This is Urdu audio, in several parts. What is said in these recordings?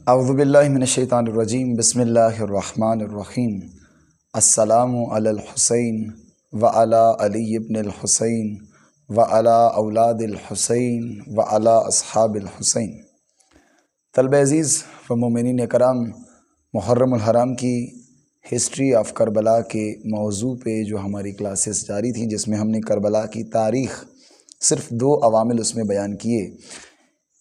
اعوذ باللہ من الشیطان الرجیم بسم اللہ الرحمن الرحیم السلام علی الحسین وعلی علی ابن الحسین وعلی اولاد الحسین وعلی اصحاب الحسین۔ طلبہ عزیز و مومنین کرام، محرم الحرام کی ہسٹری آف کربلا کے موضوع پہ جو ہماری کلاسز جاری تھیں، جس میں ہم نے کربلا کی تاریخ صرف 2 عوامل اس میں بیان کیے۔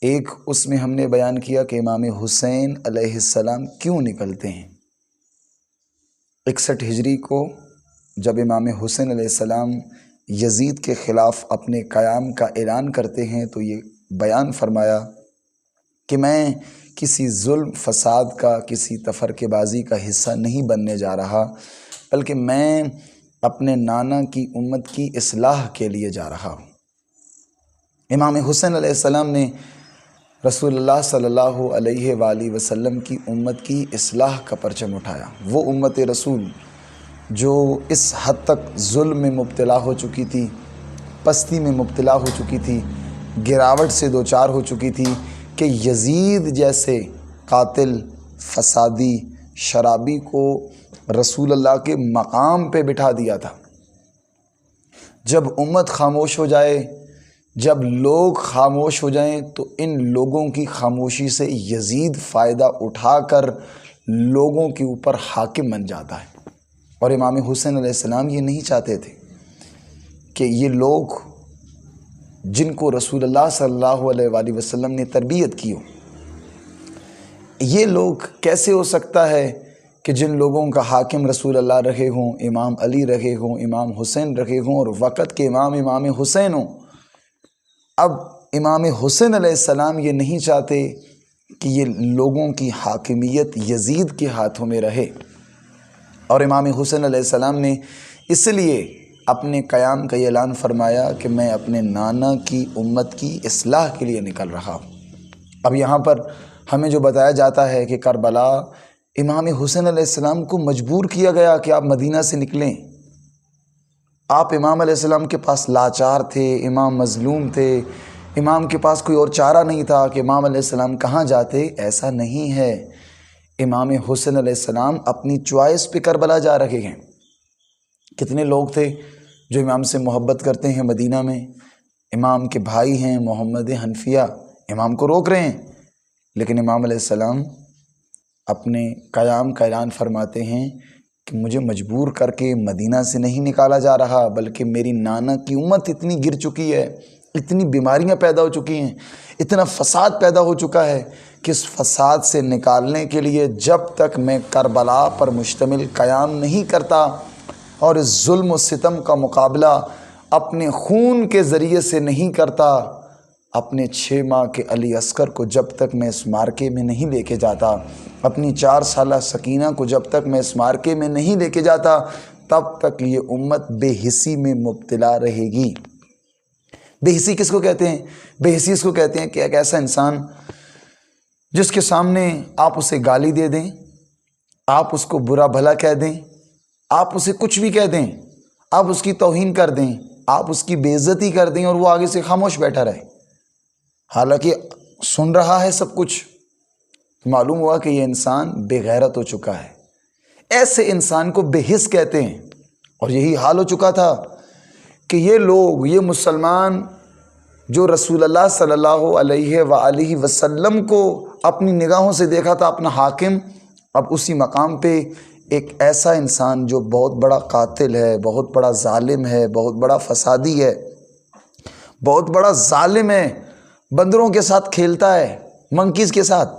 ایک اس میں ہم نے بیان کیا کہ امام حسین علیہ السلام کیوں نکلتے ہیں۔ 61 ہجری کو جب امام حسین علیہ السلام یزید کے خلاف اپنے قیام کا اعلان کرتے ہیں تو یہ بیان فرمایا کہ میں کسی ظلم فساد کا، کسی تفرقے بازی کا حصہ نہیں بننے جا رہا، بلکہ میں اپنے نانا کی امت کی اصلاح کے لیے جا رہا ہوں۔ امام حسین علیہ السلام نے رسول اللہ صلی اللہ علیہ وآلہ وسلم کی امت کی اصلاح کا پرچم اٹھایا۔ وہ امت رسول جو اس حد تک ظلم میں مبتلا ہو چکی تھی، پستی میں مبتلا ہو چکی تھی، گراوٹ سے دوچار ہو چکی تھی کہ یزید جیسے قاتل، فسادی، شرابی کو رسول اللہ کے مقام پہ بٹھا دیا تھا۔ جب امت خاموش ہو جائے، جب لوگ خاموش ہو جائیں تو ان لوگوں کی خاموشی سے یزید فائدہ اٹھا کر لوگوں کے اوپر حاکم بن جاتا ہے۔ اور امام حسین علیہ السلام یہ نہیں چاہتے تھے کہ یہ لوگ جن کو رسول اللہ صلی اللہ علیہ وآلہ وسلم نے تربیت کی ہو، یہ لوگ کیسے ہو سکتا ہے کہ جن لوگوں کا حاکم رسول اللہ رہے ہوں، امام علی رہے ہوں، امام حسین رہے ہوں، اور وقت کے امام حسین ہوں۔ اب امام حسین علیہ السلام یہ نہیں چاہتے کہ یہ لوگوں کی حاکمیت یزید کے ہاتھوں میں رہے، اور امام حسین علیہ السلام نے اس لیے اپنے قیام کا یہ اعلان فرمایا کہ میں اپنے نانا کی امت کی اصلاح کے لیے نکل رہا ہوں۔ اب یہاں پر ہمیں جو بتایا جاتا ہے کہ کربلا امام حسین علیہ السلام کو مجبور کیا گیا کہ آپ مدینہ سے نکلیں۔ آپ امام علیہ السلام کے پاس لاچار تھے، امام مظلوم تھے، امام کے پاس کوئی اور چارہ نہیں تھا کہ امام علیہ السلام کہاں جاتے۔ ایسا نہیں ہے، امام حسین علیہ السلام اپنی چوائس پہ کربلا جا رہے ہیں۔ کتنے لوگ تھے جو امام سے محبت کرتے ہیں مدینہ میں، امام کے بھائی ہیں محمد حنفیہ، امام کو روک رہے ہیں، لیکن امام علیہ السلام اپنے قیام کا اعلان فرماتے ہیں کہ مجھے مجبور کر کے مدینہ سے نہیں نکالا جا رہا، بلکہ میری نانا کی امت اتنی گر چکی ہے، اتنی بیماریاں پیدا ہو چکی ہیں، اتنا فساد پیدا ہو چکا ہے کہ اس فساد سے نکالنے کے لیے جب تک میں کربلا پر مشتمل قیام نہیں کرتا اور اس ظلم و ستم کا مقابلہ اپنے خون کے ذریعے سے نہیں کرتا، اپنے 6 ماہ کے علی اصغر کو جب تک میں اس مارکے میں نہیں لے کے جاتا، اپنی 4 سالہ سکینہ کو جب تک میں اس مارکے میں نہیں لے کے جاتا، تب تک یہ امت بے حسی میں مبتلا رہے گی۔ بے حسی کس کو کہتے ہیں؟ بے حسی اس کو کہتے ہیں کہ ایک ایسا انسان جس کے سامنے آپ اسے گالی دے دیں، آپ اس کو برا بھلا کہہ دیں، آپ اسے کچھ بھی کہہ دیں، آپ اس کی توہین کر دیں، آپ اس کی بے عزتی کر دیں، اور وہ آگے سے خاموش بیٹھا رہے، حالانکہ سن رہا ہے سب کچھ۔ معلوم ہوا کہ یہ انسان بے غیرت ہو چکا ہے۔ ایسے انسان کو بے حس کہتے ہیں، اور یہی حال ہو چکا تھا کہ یہ لوگ، یہ مسلمان جو رسول اللہ صلی اللہ علیہ وآلہ وسلم کو اپنی نگاہوں سے دیکھا تھا اپنا حاکم، اب اسی مقام پہ ایک ایسا انسان جو بہت بڑا قاتل ہے، بہت بڑا ظالم ہے، بہت بڑا فسادی ہے، بہت بڑا ظالم ہے، بندروں کے ساتھ کھیلتا ہے، منکیز کے ساتھ،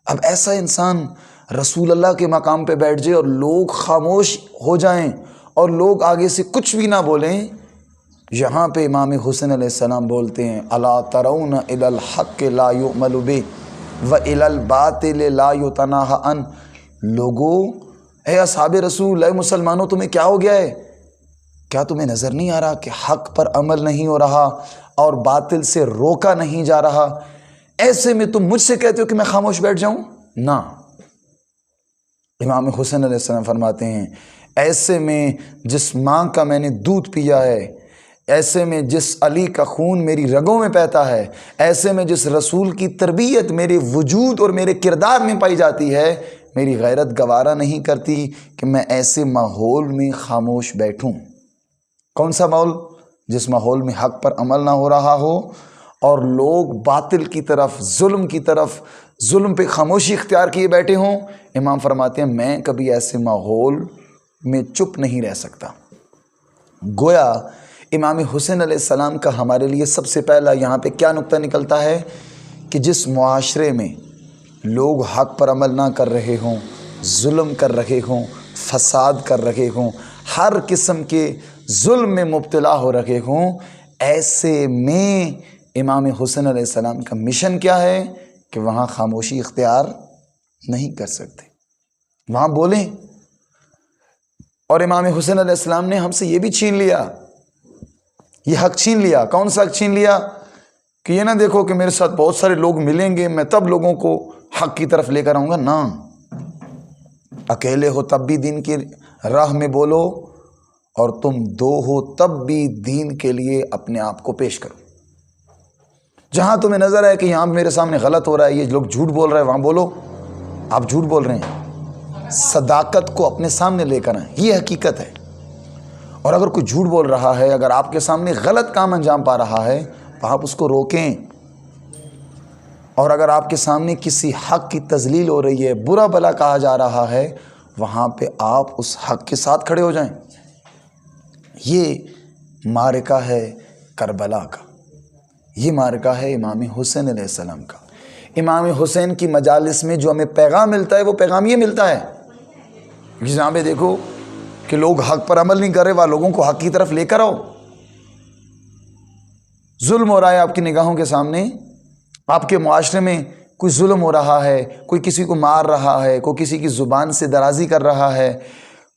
اب ایسا انسان رسول اللہ کے مقام پہ بیٹھ جائے اور لوگ خاموش ہو جائیں اور لوگ آگے سے کچھ بھی نہ بولیں۔ یہاں پہ امام حسین علیہ السلام بولتے ہیں الا ترون الی الحق لا یعمل بہ والی الباطل لا یتناہی عنہ۔ لوگو، اے اصحاب رسول، اے مسلمانوں، تمہیں کیا ہو گیا ہے؟ کیا تمہیں نظر نہیں آ رہا کہ حق پر عمل نہیں ہو رہا اور باطل سے روکا نہیں جا رہا؟ ایسے میں تم مجھ سے کہتے ہو کہ میں خاموش بیٹھ جاؤں؟ نہ، امام حسین علیہ السلام فرماتے ہیں ایسے میں جس ماں کا میں نے دودھ پیا ہے، ایسے میں جس علی کا خون میری رگوں میں بہتا ہے، ایسے میں جس رسول کی تربیت میرے وجود اور میرے کردار میں پائی جاتی ہے، میری غیرت گوارا نہیں کرتی کہ میں ایسے ماحول میں خاموش بیٹھوں۔ کون سا ماحول؟ جس ماحول میں حق پر عمل نہ ہو رہا ہو اور لوگ باطل کی طرف، ظلم کی طرف، ظلم پہ خاموشی اختیار کیے بیٹھے ہوں۔ امام فرماتے ہیں میں کبھی ایسے ماحول میں چپ نہیں رہ سکتا۔ گویا امام حسین علیہ السلام کا ہمارے لیے سب سے پہلا یہاں پہ کیا نقطہ نکلتا ہے کہ جس معاشرے میں لوگ حق پر عمل نہ کر رہے ہوں، ظلم کر رہے ہوں، فساد کر رہے ہوں، ہر قسم کے ظلم میں مبتلا ہو رہے ہوں، ایسے میں امام حسین علیہ السلام کا مشن کیا ہے کہ وہاں خاموشی اختیار نہیں کر سکتے، وہاں بولیں۔ اور امام حسین علیہ السلام نے ہم سے یہ بھی چھین لیا، یہ حق چھین لیا۔ کون سا حق چھین لیا؟ کہ یہ نہ دیکھو کہ میرے ساتھ بہت سارے لوگ ملیں گے، میں تب لوگوں کو حق کی طرف لے کر آؤں گا۔ نہ، اکیلے ہو تب بھی دین کی راہ میں بولو، اور تم دو ہو تب بھی دین کے لیے اپنے آپ کو پیش کرو۔ جہاں تمہیں نظر آئے کہ یہاں میرے سامنے غلط ہو رہا ہے، یہ لوگ جھوٹ بول رہے ہیں، وہاں بولو آپ جھوٹ بول رہے ہیں، صداقت کو اپنے سامنے لے کر آئیں، یہ حقیقت ہے۔ اور اگر کوئی جھوٹ بول رہا ہے، اگر آپ کے سامنے غلط کام انجام پا رہا ہے تو آپ اس کو روکیں۔ اور اگر آپ کے سامنے کسی حق کی تذلیل ہو رہی ہے، برا بھلا کہا جا رہا ہے، وہاں پہ آپ اس حق کے ساتھ کھڑے ہو جائیں۔ یہ معرکہ ہے کربلا کا، یہ معرکہ ہے امام حسین علیہ السلام کا۔ امام حسین کی مجالس میں جو ہمیں پیغام ملتا ہے وہ پیغام یہ ملتا ہے، جہاں پہ دیکھو کہ لوگ حق پر عمل نہیں کر رہے، وہ لوگوں کو حق کی طرف لے کر آؤ۔ ظلم ہو رہا ہے آپ کی نگاہوں کے سامنے، آپ کے معاشرے میں کوئی ظلم ہو رہا ہے، کوئی کسی کو مار رہا ہے، کوئی کسی کی زبان سے درازی کر رہا ہے،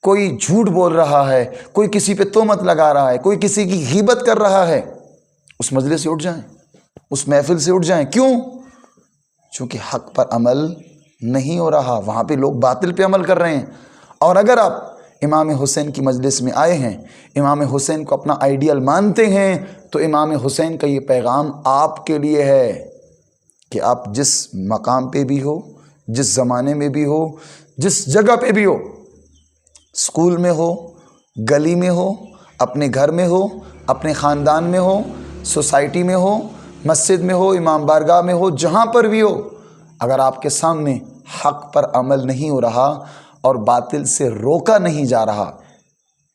کوئی جھوٹ بول رہا ہے، کوئی کسی پہ تہمت لگا رہا ہے، کوئی کسی کی غیبت کر رہا ہے، اس مجلس سے اٹھ جائیں، اس محفل سے اٹھ جائیں۔ کیوں؟ چونکہ حق پر عمل نہیں ہو رہا، وہاں پہ لوگ باطل پہ عمل کر رہے ہیں۔ اور اگر آپ امام حسین کی مجلس میں آئے ہیں، امام حسین کو اپنا آئیڈیل مانتے ہیں، تو امام حسین کا یہ پیغام آپ کے لیے ہے کہ آپ جس مقام پہ بھی ہو، جس زمانے میں بھی ہو، جس جگہ پہ بھی ہو، اسکول میں ہو، گلی میں ہو، اپنے گھر میں ہو، اپنے خاندان میں ہو، سوسائٹی میں ہو، مسجد میں ہو، امام بارگاہ میں ہو، جہاں پر بھی ہو، اگر آپ کے سامنے حق پر عمل نہیں ہو رہا اور باطل سے روکا نہیں جا رہا،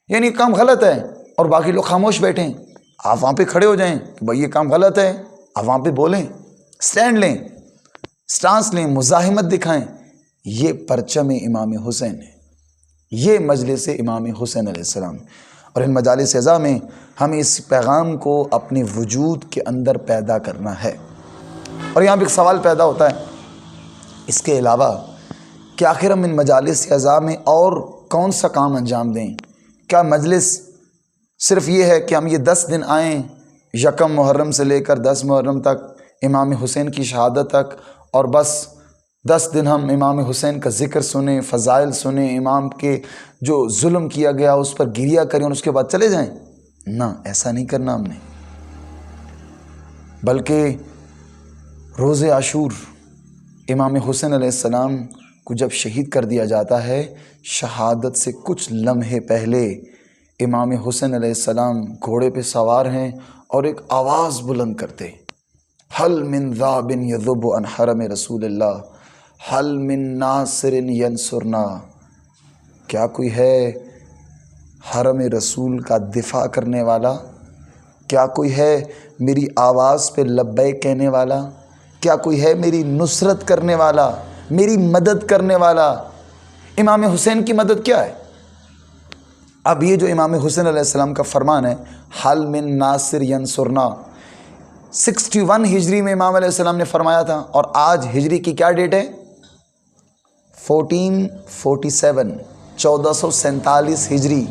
یعنی کام غلط ہے اور باقی لوگ خاموش بیٹھیں، آپ وہاں پہ کھڑے ہو جائیں کہ بھائی یہ کام غلط ہے، آپ وہاں پہ بولیں، سٹینڈ لیں، سٹانس لیں، مزاحمت دکھائیں۔ یہ پرچم امام حسین ہے، یہ مجلس امام حسین علیہ السلام۔ اور ان مجالس اعزاء میں ہمیں اس پیغام کو اپنے وجود کے اندر پیدا کرنا ہے۔ اور یہاں پہ ایک سوال پیدا ہوتا ہے اس کے علاوہ کہ آخر ہم ان مجالس اعزاء میں اور کون سا کام انجام دیں؟ کیا مجلس صرف یہ ہے کہ ہم یہ 10 دن آئیں، یکم محرم سے لے کر 10 محرم تک، امام حسین کی شہادت تک، اور بس 10 دن ہم امام حسین کا ذکر سنیں، فضائل سنیں، امام کے جو ظلم کیا گیا اس پر گریہ کریں اور اس کے بعد چلے جائیں؟ نہ، ایسا نہیں کرنا ہم نے، بلکہ روز عاشور امام حسین علیہ السلام کو جب شہید کر دیا جاتا ہے، شہادت سے کچھ لمحے پہلے امام حسین علیہ السلام گھوڑے پہ سوار ہیں اور ایک آواز بلند کرتے، حل من ذاب یذب عن حرم رسول اللہ، حل من ناصر ینصرنا، کیا کوئی ہے حرم رسول کا دفاع کرنے والا؟ کیا کوئی ہے میری آواز پہ لبیک کہنے والا؟ کیا کوئی ہے میری نصرت کرنے والا، میری مدد کرنے والا؟ امام حسین کی مدد کیا ہے؟ اب یہ جو امام حسین علیہ السلام کا فرمان ہے، حل من ناصر ینصرنا، 61 ہجری میں امام علیہ السلام نے فرمایا تھا، اور آج ہجری کی کیا ڈیٹ ہے؟ 1447، 1447 ہجری،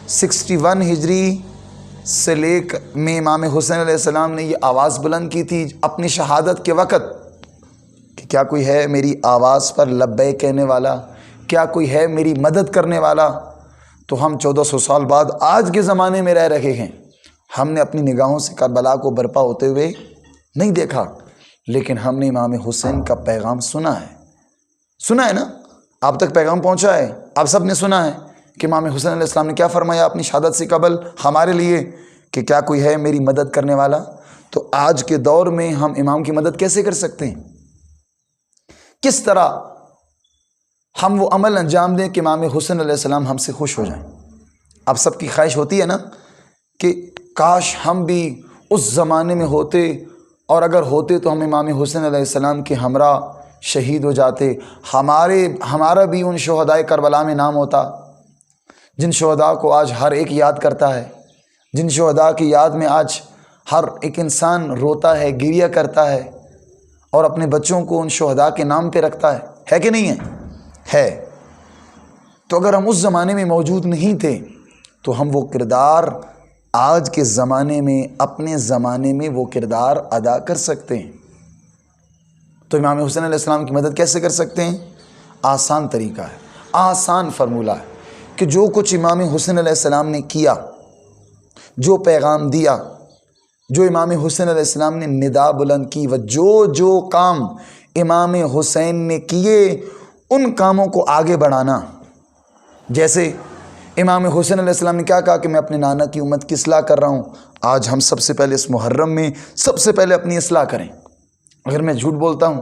61 ہجری سے لے کر میں امام حسین علیہ السلام نے یہ آواز بلند کی تھی اپنی شہادت کے وقت کہ کیا کوئی ہے میری آواز پر لبیک کہنے والا، کیا کوئی ہے میری مدد کرنے والا؟ تو ہم 1400 سال بعد آج کے زمانے میں رہ رہے ہیں، ہم نے اپنی نگاہوں سے کربلا کو برپا ہوتے ہوئے نہیں دیکھا، لیکن ہم نے امام حسین کا پیغام سنا ہے نا، آپ تک پیغام پہنچا ہے، آپ سب نے سنا ہے کہ امام حسین علیہ السلام نے کیا فرمایا اپنی شہادت سے قبل ہمارے لیے کہ کیا کوئی ہے میری مدد کرنے والا؟ تو آج کے دور میں ہم امام کی مدد کیسے کر سکتے ہیں؟ کس طرح ہم وہ عمل انجام دیں کہ امام حسین علیہ السلام ہم سے خوش ہو جائیں؟ اب سب کی خواہش ہوتی ہے نا کہ کاش ہم بھی اس زمانے میں ہوتے، اور اگر ہوتے تو ہم امام حسین علیہ السلام کے ہمراہ شہید ہو جاتے، ہمارا بھی ان شہدائے کربلا میں نام ہوتا، جن شہداء کو آج ہر ایک یاد کرتا ہے، جن شہداء کی یاد میں آج ہر ایک انسان روتا ہے، گریہ کرتا ہے، اور اپنے بچوں کو ان شہداء کے نام پہ رکھتا ہے کہ نہیں ہے؟ تو اگر ہم اس زمانے میں موجود نہیں تھے تو ہم وہ کردار آج کے زمانے میں، اپنے زمانے میں وہ کردار ادا کر سکتے ہیں۔ تو امام حسین علیہ السلام کی مدد کیسے کر سکتے ہیں؟ آسان طریقہ ہے، آسان فرمولہ ہے کہ جو کچھ امام حسین علیہ السلام نے کیا، جو پیغام دیا، جو امام حسین علیہ السلام نے ندا بلند کی، وہ جو کام امام حسین نے کیے ان کاموں کو آگے بڑھانا۔ جیسے امام حسین علیہ السلام نے کیا کہا کہ میں اپنے نانا کی امت کی اصلاح کر رہا ہوں، آج ہم سب سے پہلے اس محرم میں سب سے پہلے اپنی اصلاح کریں۔ اگر میں جھوٹ بولتا ہوں،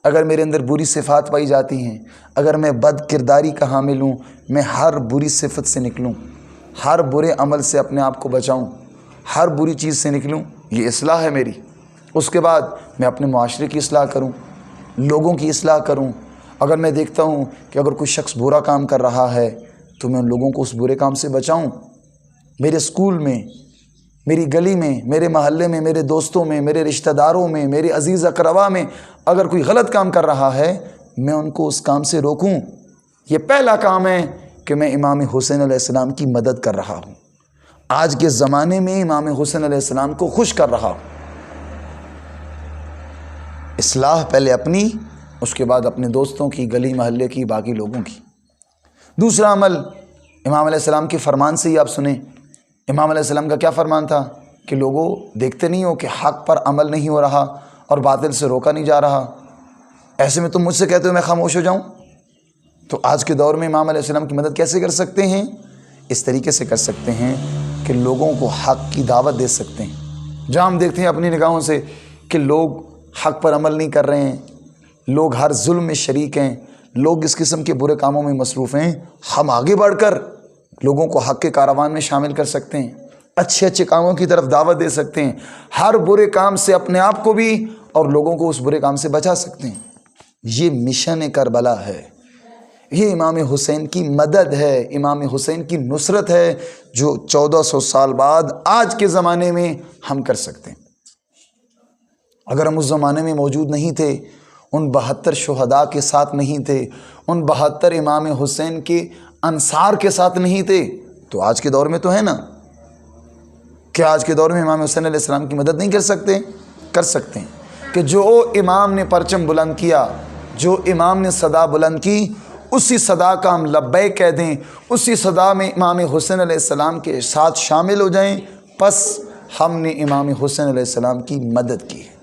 اگر میرے اندر بری صفات پائی جاتی ہیں، اگر میں بد کرداری کا حامل ہوں، میں ہر بری صفت سے نکلوں، ہر برے عمل سے اپنے آپ کو بچاؤں، ہر بری چیز سے نکلوں، یہ اصلاح ہے میری۔ اس کے بعد میں اپنے معاشرے کی اصلاح کروں، لوگوں کی اصلاح کروں۔ اگر میں دیکھتا ہوں کہ اگر کوئی شخص برا کام کر رہا ہے تو میں ان لوگوں کو اس برے کام سے بچاؤں۔ میرے اسکول میں، میری گلی میں، میرے محلے میں، میرے دوستوں میں، میرے رشتہ داروں میں، میرے عزیز اقربا میں اگر کوئی غلط کام کر رہا ہے میں ان کو اس کام سے روکوں۔ یہ پہلا کام ہے کہ میں امام حسین علیہ السلام کی مدد کر رہا ہوں، آج کے زمانے میں امام حسین علیہ السلام کو خوش کر رہا ہوں۔ اصلاح پہلے اپنی، اس کے بعد اپنے دوستوں کی، گلی محلے کی، باقی لوگوں کی۔ دوسرا عمل امام علیہ السلام کے فرمان سے ہی آپ سنیں۔ امام علیہ السلام کا کیا فرمان تھا کہ لوگوں دیکھتے نہیں ہو کہ حق پر عمل نہیں ہو رہا اور باطل سے روکا نہیں جا رہا، ایسے میں تم مجھ سے کہتے ہو میں خاموش ہو جاؤں؟ تو آج کے دور میں امام علیہ السلام کی مدد کیسے کر سکتے ہیں؟ اس طریقے سے کر سکتے ہیں کہ لوگوں کو حق کی دعوت دے سکتے ہیں۔ جہاں ہم دیکھتے ہیں اپنی نگاہوں سے کہ لوگ حق پر عمل نہیں کر رہے ہیں، لوگ ہر ظلم میں شریک ہیں، لوگ اس قسم کے برے کاموں میں مصروف ہیں، ہم آگے بڑھ کر لوگوں کو حق کے کاروان میں شامل کر سکتے ہیں، اچھے اچھے کاموں کی طرف دعوت دے سکتے ہیں، ہر برے کام سے اپنے آپ کو بھی اور لوگوں کو اس برے کام سے بچا سکتے ہیں۔ یہ مشن کربلا ہے، یہ امام حسین کی مدد ہے، امام حسین کی نصرت ہے، جو 1400 سال بعد آج کے زمانے میں ہم کر سکتے ہیں۔ اگر ہم اس زمانے میں موجود نہیں تھے، ان 72 شہداء کے ساتھ نہیں تھے، ان 72 امام حسین کے انصار کے ساتھ نہیں تھے، تو آج کے دور میں تو ہے نا، کیا آج کے دور میں امام حسین علیہ السلام کی مدد نہیں کر سکتے؟ کر سکتے ہیں کہ جو امام نے پرچم بلند کیا، جو امام نے صدا بلند کی، اسی صدا کا ہم لبیک کہہ دیں، اسی صدا میں امام حسین علیہ السلام کے ساتھ شامل ہو جائیں، پس ہم نے امام حسین علیہ السلام کی مدد کی ہے۔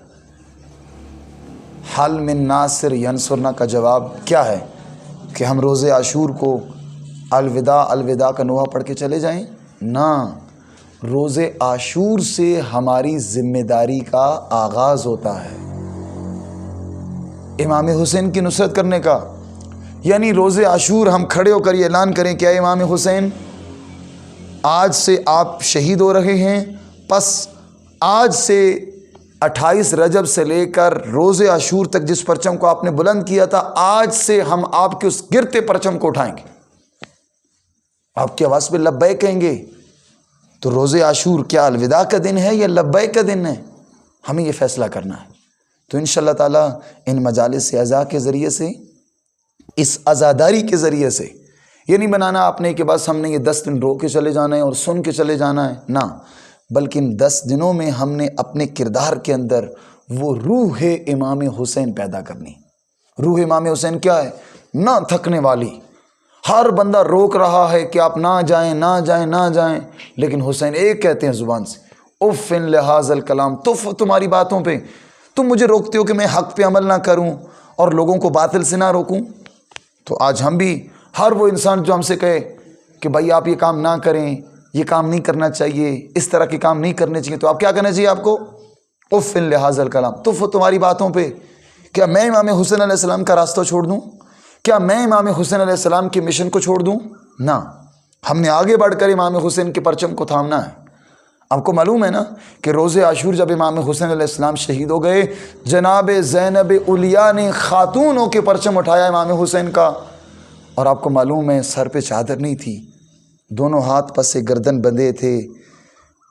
حل من ناصر ینصرنا کا جواب کیا ہے کہ ہم روز عاشور کو الوداع الوداع کا نوحہ پڑھ کے چلے جائیں؟ نہ، روز عاشور سے ہماری ذمہ داری کا آغاز ہوتا ہے، امام حسین کی نصرت کرنے کا۔ یعنی روز عاشور ہم کھڑے ہو کر یہ اعلان کریں کہ اے امام حسین، آج سے آپ شہید ہو رہے ہیں، پس آج سے 28 رجب سے لے کر روز عاشور تک جس پرچم کو آپ نے بلند کیا تھا، آج سے ہم آپ کے اس گرتے پرچم کو اٹھائیں گے، آپ کی آواز پہ لبیک کہیں گے۔ تو روز عاشور کیا الوداع کا دن ہے یا لبیک کا دن ہے؟ ہمیں یہ فیصلہ کرنا ہے۔ تو انشاءاللہ تعالیٰ ان مجالس اعزاء کے ذریعے سے، اس عزاداری کے ذریعے سے، یہ نہیں بنانا آپ نے کہ بس ہم نے یہ 10 دن رو کے چلے جانا ہے اور سن کے چلے جانا ہے، نہ، بلکہ ان 10 دنوں میں ہم نے اپنے کردار کے اندر وہ روح امام حسین پیدا کرنی۔ روح امام حسین کیا ہے؟ نہ تھکنے والی۔ ہر بندہ روک رہا ہے کہ آپ نہ جائیں نہ جائیں نہ جائیں، لیکن حسین ایک کہتے ہیں زبان سے، اف لہذا الکلام، تف تمہاری باتوں پہ، تم مجھے روکتے ہو کہ میں حق پہ عمل نہ کروں اور لوگوں کو باطل سے نہ روکوں۔ تو آج ہم بھی، ہر وہ انسان جو ہم سے کہے کہ بھائی آپ یہ کام نہ کریں، یہ کام نہیں کرنا چاہیے، اس طرح کے کام نہیں کرنے چاہیے، تو آپ کیا کرنا چاہیے آپ کو؟ اف لہذا الکلام، تف تمہاری باتوں پہ۔ کیا میں امام حسین علیہ السلام کا راستہ چھوڑ دوں؟ کیا میں امام حسین علیہ السلام کے مشن کو چھوڑ دوں؟ نہ، ہم نے آگے بڑھ کر امام حسین کے پرچم کو تھامنا ہے۔ آپ کو معلوم ہے نا کہ روز عاشور جب امام حسین علیہ السلام شہید ہو گئے، جناب زینب علیہ نے خاتون ہو کے پرچم اٹھایا امام حسین کا، اور آپ کو معلوم ہے سر پہ چادر نہیں تھی، دونوں ہاتھ پس گردن بندھے تھے،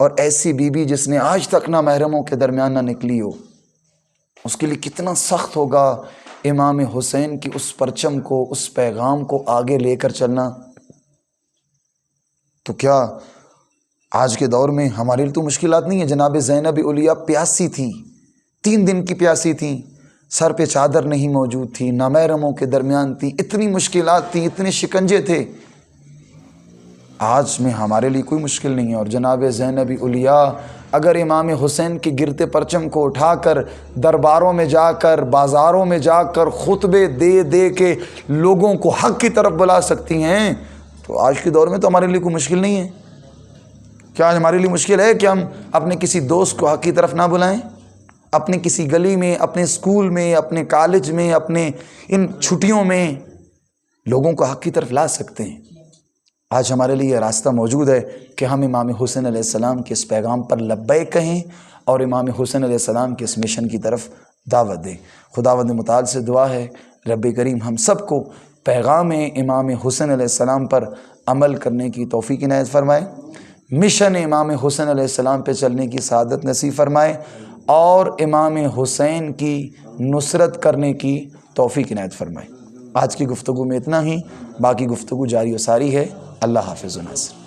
اور ایسی بیوی جس نے آج تک نہ محرموں کے درمیان نہ نکلی ہو، اس کے لیے کتنا سخت ہوگا امام حسین کی اس پرچم کو، اس پیغام کو آگے لے کر چلنا۔ تو کیا آج کے دور میں ہمارے لیے تو مشکلات نہیں ہیں؟ جناب زینب علیہ پیاسی تھیں، 3 دن کی پیاسی تھیں، سر پہ چادر نہیں موجود تھی، نامحرموں کے درمیان تھی، اتنی مشکلات تھیں، اتنے شکنجے تھے۔ آج میں ہمارے لیے کوئی مشکل نہیں ہے، اور جناب زینب علیہ اگر امام حسین کے گرتے پرچم کو اٹھا کر درباروں میں جا کر، بازاروں میں جا کر خطبے دے دے کے لوگوں کو حق کی طرف بلا سکتی ہیں، تو آج کے دور میں تو ہمارے لیے کوئی مشکل نہیں ہے۔ کیا آج ہمارے لیے مشکل ہے کہ ہم اپنے کسی دوست کو حق کی طرف نہ بلائیں؟ اپنے کسی گلی میں، اپنے اسکول میں، اپنے کالج میں، اپنے ان چھٹیوں میں لوگوں کو حق کی طرف لا سکتے ہیں۔ آج ہمارے لیے یہ راستہ موجود ہے کہ ہم امام حسین علیہ السلام کے اس پیغام پر لبیک کہیں اور امام حسین علیہ السلام کے اس مشن کی طرف دعوت دیں۔ خداوند متعال سے دعا ہے رب کریم ہم سب کو پیغام امام حسین علیہ السلام پر عمل کرنے کی توفیق عنایت فرمائے، مشن امام حسین علیہ السلام پہ چلنے کی سعادت نصیب فرمائے، اور امام حسین کی نصرت کرنے کی توفیق عنایت فرمائے۔ آج کی گفتگو میں اتنا ہی، باقی گفتگو جاری و ساری ہے۔ اللہ حافظ و ناصر۔